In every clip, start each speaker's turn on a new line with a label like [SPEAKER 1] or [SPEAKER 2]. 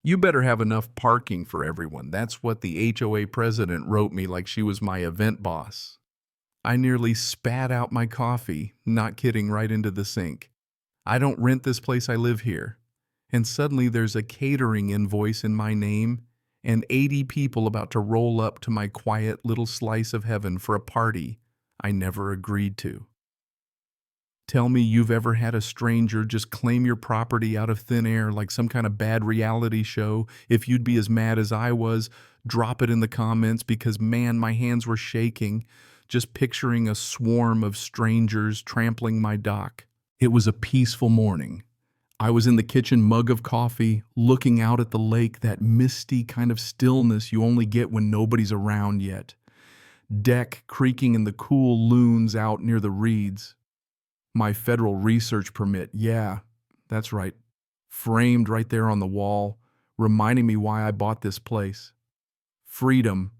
[SPEAKER 1] You better have enough parking for everyone. That's what the HOA president wrote me like she was my event boss. I nearly spat out my coffee, not kidding, right into the sink. I don't rent this place, I live here. And suddenly there's a catering invoice in my name and 80 people about to roll up to my quiet little slice of heaven for a party I never agreed to. Tell me you've ever had a stranger just claim your property out of thin air like some kind of bad reality show. If you'd be as mad as I was, drop it in the comments because, man, my hands were shaking just picturing a swarm of strangers trampling my dock. It was a peaceful morning. I was in the kitchen, mug of coffee, looking out at the lake, that misty kind of stillness you only get when nobody's around yet. Deck creaking in the cool loons out near the reeds. My federal research permit, yeah, that's right, framed right there on the wall, reminding me why I bought this place. Freedom.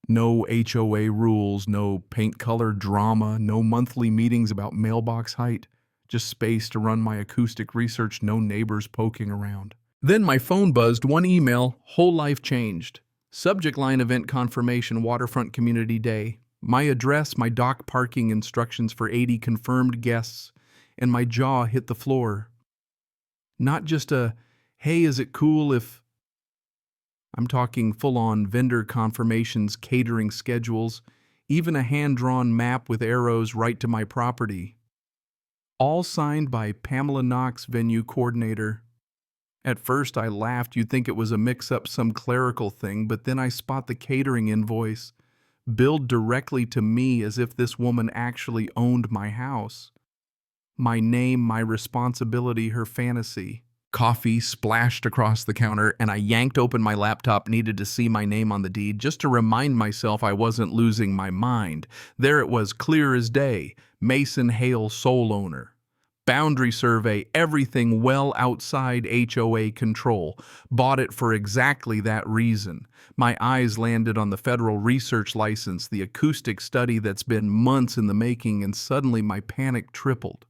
[SPEAKER 1] No HOA rules, no paint color drama, no monthly meetings about mailbox height. Just space to run my acoustic research, no neighbors poking around. Then my phone buzzed, one email, whole life changed. Subject line event confirmation, Waterfront Community Day. My address, my dock parking instructions for 80 confirmed guests, and my jaw hit the floor. Not just a, hey, is it cool if... I'm talking full-on vendor confirmations, catering schedules, even a hand-drawn map with arrows right to my property. All signed by Pamela Knox, venue coordinator. At first I laughed, you'd think it was a mix-up, some clerical thing, but then I spot the catering invoice, billed directly to me as if this woman actually owned my house. My name, my responsibility, her fantasy. Coffee splashed across the counter, and I yanked open my laptop, needed to see my name on the deed, just to remind myself I wasn't losing my mind. There it was, clear as day. Mason Hale, sole owner. Boundary survey, everything well outside HOA control. Bought it for exactly that reason. My eyes landed on the federal research license, the acoustic study that's been months in the making, and suddenly my panic tripled.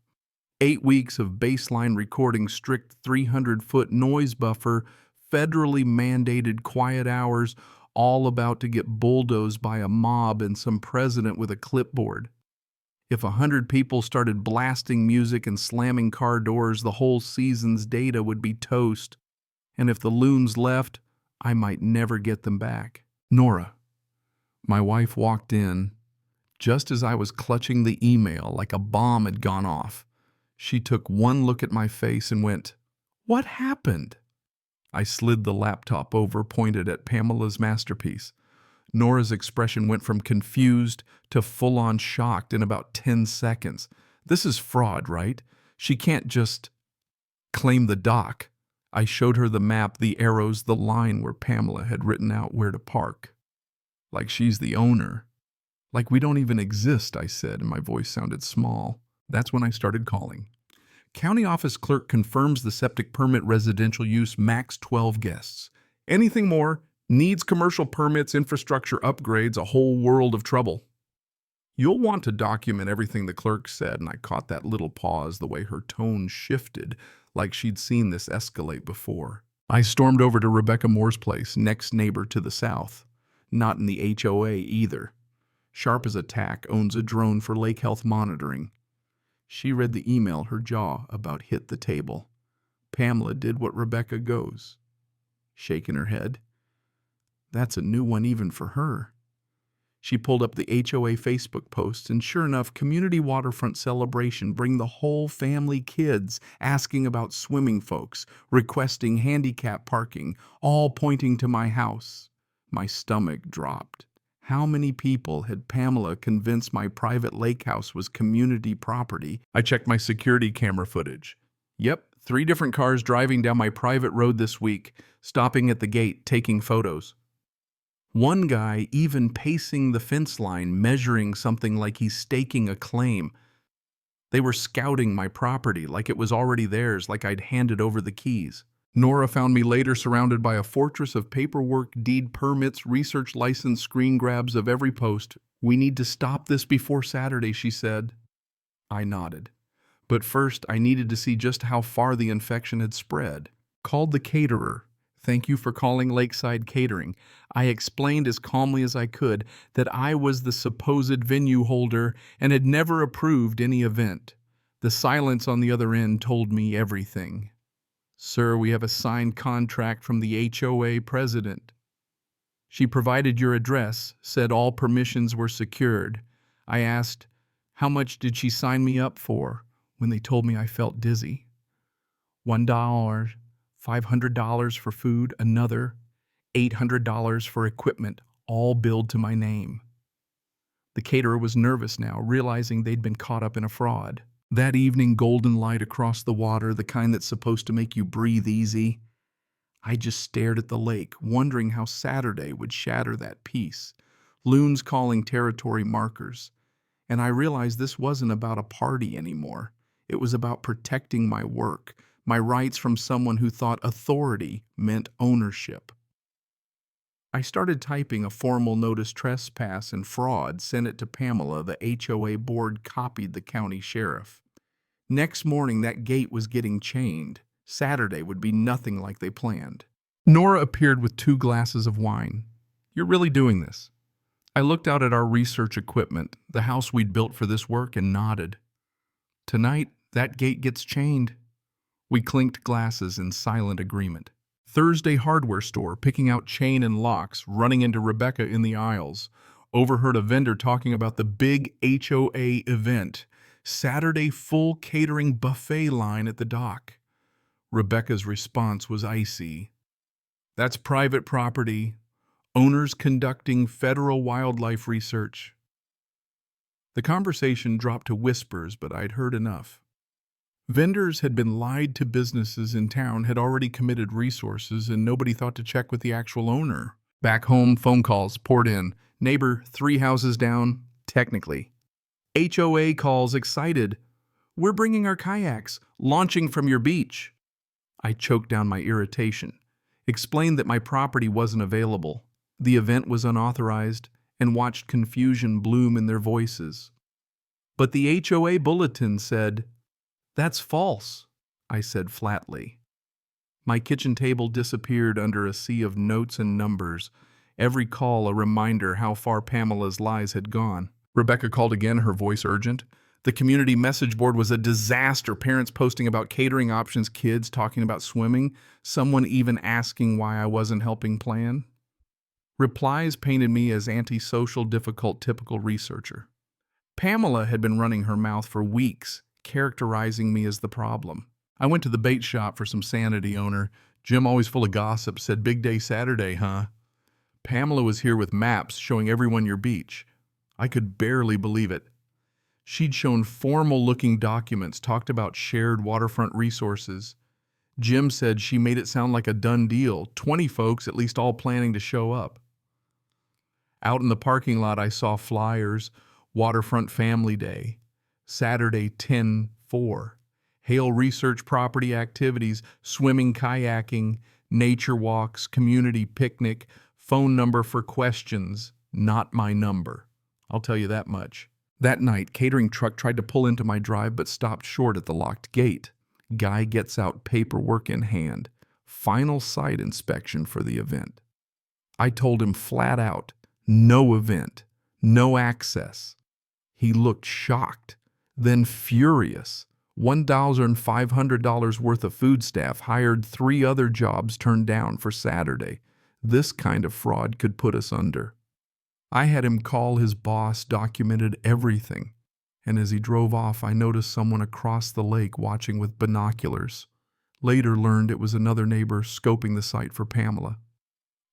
[SPEAKER 1] 8 weeks of baseline recording, strict 300-foot noise buffer, federally mandated quiet hours, all about to get bulldozed by a mob and some president with a clipboard. If 100 people started blasting music and slamming car doors, the whole season's data would be toast. And if the loons left, I might never get them back. Nora, my wife, walked in just as I was clutching the email like a bomb had gone off. She took one look at my face and went, "What happened?" I slid the laptop over, pointed at Pamela's masterpiece. Nora's expression went from confused to full-on shocked in about 10 seconds. This is fraud, right? She can't just claim the dock. I showed her the map, the arrows, the line where Pamela had written out where to park. Like she's the owner. Like we don't even exist, I said, and my voice sounded small. That's when I started calling. County office clerk confirms the septic permit, residential use, max 12 guests. Anything more? Needs commercial permits, infrastructure upgrades, a whole world of trouble. You'll want to document everything the clerk said, and I caught that little pause, the way her tone shifted, like she'd seen this escalate before. I stormed over to Rebecca Moore's place, next neighbor to the south. Not in the HOA either. Sharp as a tack, owns a drone for lake health monitoring. She read the email, her jaw about hit the table. Pamela did what Rebecca goes. Shaking her head. That's a new one even for her. She pulled up the HOA Facebook post, and sure enough, community waterfront celebration, bring the whole family, kids, asking about swimming folks, requesting handicap parking, all pointing to my house. My stomach dropped. How many people had Pamela convinced my private lake house was community property? I checked my security camera footage. Yep, 3 different cars driving down my private road this week, stopping at the gate, taking photos. One guy even pacing the fence line, measuring something like he's staking a claim. They were scouting my property like it was already theirs, like I'd handed over the keys. Nora found me later surrounded by a fortress of paperwork, deed permits, research license, screen grabs of every post. "We need to stop this before Saturday," she said. I nodded. But first, I needed to see just how far the infection had spread. Called the caterer, Thank you for calling Lakeside Catering. I explained as calmly as I could that I was the supposed venue holder and had never approved any event. The silence on the other end told me everything. Sir, we have a signed contract from the HOA president. She provided your address, said all permissions were secured. I asked, how much did she sign me up for? When they told me I felt dizzy. $1, $500 for food, another, $800 for equipment, all billed to my name. The caterer was nervous now, realizing they'd been caught up in a fraud. That evening, golden light across the water, the kind that's supposed to make you breathe easy. I just stared at the lake, wondering how Saturday would shatter that peace. Loons calling territory markers. And I realized this wasn't about a party anymore. It was about protecting my work, my rights from someone who thought authority meant ownership. I started typing a formal notice trespass and fraud, sent it to Pamela. The HOA board copied the county sheriff. Next morning, that gate was getting chained. Saturday would be nothing like they planned. Nora appeared with 2 glasses of wine. You're really doing this? I looked out at our research equipment, the house we'd built for this work, and nodded. Tonight, that gate gets chained. We clinked glasses in silent agreement. Thursday hardware store, picking out chain and locks, running into Rebecca in the aisles. Overheard a vendor talking about the big HOA event. Saturday full catering buffet line at the dock. Rebecca's response was icy. That's private property. Owners conducting federal wildlife research. The conversation dropped to whispers, but I'd heard enough. Vendors had been lied to. Businesses in town had already committed resources, and nobody thought to check with the actual owner. Back home, phone calls poured in. Neighbor, 3 houses down, technically. HOA calls, excited. We're bringing our kayaks, launching from your beach. I choked down my irritation, explained that my property wasn't available. The event was unauthorized, and watched confusion bloom in their voices. But the HOA bulletin said, that's false, I said flatly. My kitchen table disappeared under a sea of notes and numbers, every call a reminder how far Pamela's lies had gone. Rebecca called again, her voice urgent. The community message board was a disaster, parents posting about catering options, kids talking about swimming, someone even asking why I wasn't helping plan. Replies painted me as antisocial, difficult, typical researcher. Pamela had been running her mouth for weeks, characterizing me as the problem. I went to the bait shop for some sanity. Owner, Jim, always full of gossip, said, big day Saturday, huh? Pamela was here with maps showing everyone your beach. I could barely believe it. She'd shown formal-looking documents, talked about shared waterfront resources. Jim said she made it sound like a done deal, 20 folks at least all planning to show up. Out in the parking lot, I saw flyers, Waterfront Family Day, Saturday 10-4, Hale Research Property Activities, swimming, kayaking, nature walks, community picnic, phone number for questions, not my number. I'll tell you that much. That night, catering truck tried to pull into my drive but stopped short at the locked gate. Guy gets out, paperwork in hand. Final site inspection for the event. I told him flat out, no event, no access. He looked shocked, then furious. $1,500 worth of food staff, hired 3 other jobs turned down for Saturday. This kind of fraud could put us under. I had him call his boss, documented everything. And as he drove off, I noticed someone across the lake watching with binoculars. Later learned it was another neighbor scoping the site for Pamela.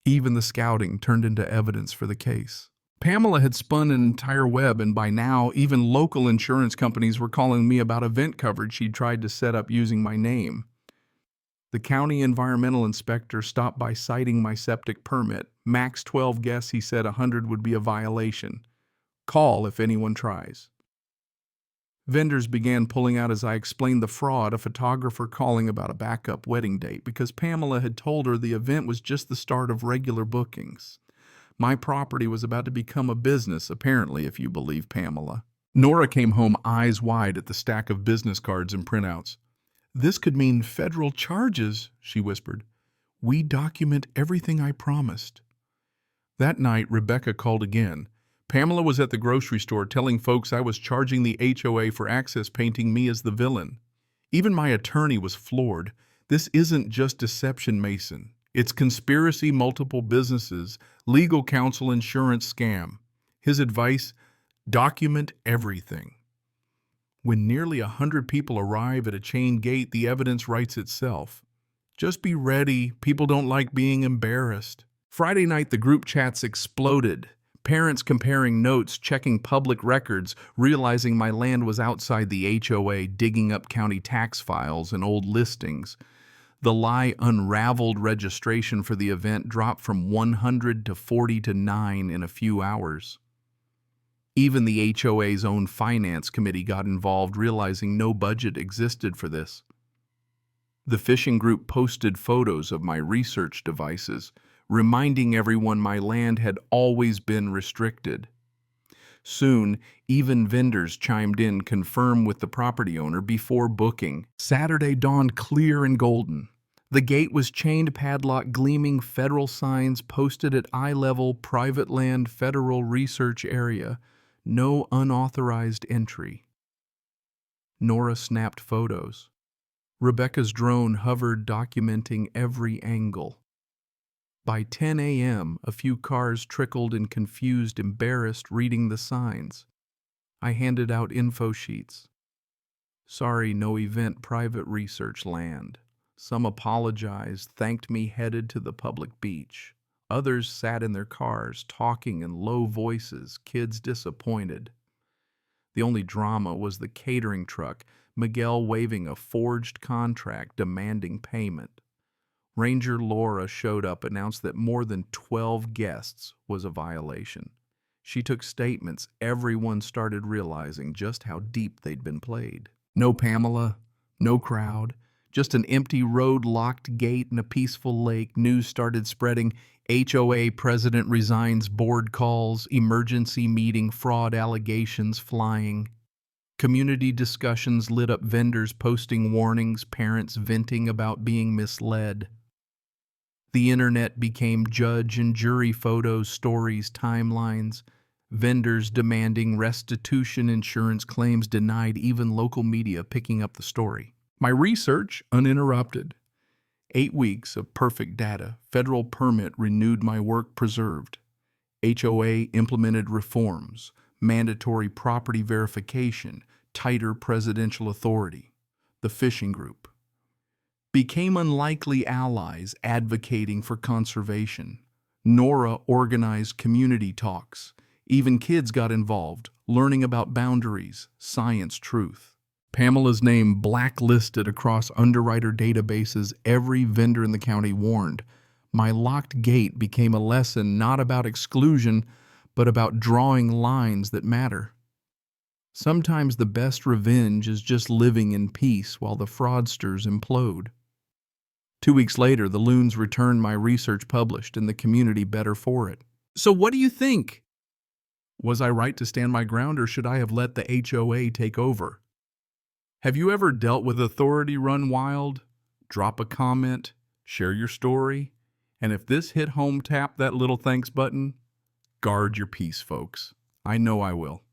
[SPEAKER 1] Even the scouting turned into evidence for the case. Pamela had spun an entire web, and by now, even local insurance companies were calling me about event coverage she'd tried to set up using my name. The county environmental inspector stopped by citing my septic permit. Max 12 guests, he said 100 would be a violation. Call if anyone tries. Vendors began pulling out as I explained the fraud, a photographer calling about a backup wedding date because Pamela had told her the event was just the start of regular bookings. My property was about to become a business, apparently, if you believe Pamela. Nora came home eyes wide at the stack of business cards and printouts. This could mean federal charges, she whispered. We document everything I promised. That night, Rebecca called again. Pamela was at the grocery store telling folks I was charging the HOA for access painting me as the villain. Even my attorney was floored. This isn't just deception, Mason. It's conspiracy, multiple businesses, legal counsel, insurance scam. His advice: document everything. When nearly 100 people arrive at a chain gate, the evidence writes itself. Just be ready. People don't like being embarrassed. Friday night, the group chats exploded. Parents comparing notes, checking public records, realizing my land was outside the HOA, digging up county tax files and old listings. The lie unraveled. Registration for the event dropped from 100 to 40 to 9 in a few hours. Even the HOA's own finance committee got involved, realizing no budget existed for this. The fishing group posted photos of my research devices, reminding everyone my land had always been restricted. Soon, even vendors chimed in, confirm with the property owner before booking. Saturday dawned clear and golden. The gate was chained, padlock, gleaming federal signs posted at eye level: private land, federal research area, no unauthorized entry. Nora snapped photos. Rebecca's drone hovered, documenting every angle. By 10 a.m., a few cars trickled in, confused, embarrassed, reading the signs. I handed out info sheets. Sorry, no event, private research land. Some apologized, thanked me, headed to the public beach. Others sat in their cars, talking in low voices, kids disappointed. The only drama was the catering truck, Miguel waving a forged contract demanding payment. Ranger Laura showed up, announced that more than 12 guests was a violation. She took statements. Everyone started realizing just how deep they'd been played. No Pamela, no crowd, just an empty road, locked gate, and a peaceful lake. News started spreading. HOA president resigns, board calls, emergency meeting, fraud allegations flying. Community discussions lit up, vendors posting warnings, parents venting about being misled. The internet became judge and jury: photos, stories, timelines. Vendors demanding restitution, insurance claims denied, even local media picking up the story. My research uninterrupted. 8 weeks of perfect data. Federal permit renewed, my work preserved. HOA implemented reforms, mandatory property verification, tighter presidential authority. The fishing group became unlikely allies, advocating for conservation. Nora organized community talks. Even kids got involved, learning about boundaries, science, truth. Pamela's name blacklisted across underwriter databases. Every vendor in the county warned. My locked gate became a lesson not about exclusion, but about drawing lines that matter. Sometimes the best revenge is just living in peace while the fraudsters implode. 2 weeks later, the loons returned, my research published, and the community better for it. So what do you think? Was I right to stand my ground, or should I have let the HOA take over? Have you ever dealt with authority run wild? Drop a comment, share your story, and if this hit home, tap that little thanks button. Guard your peace, folks. I know I will.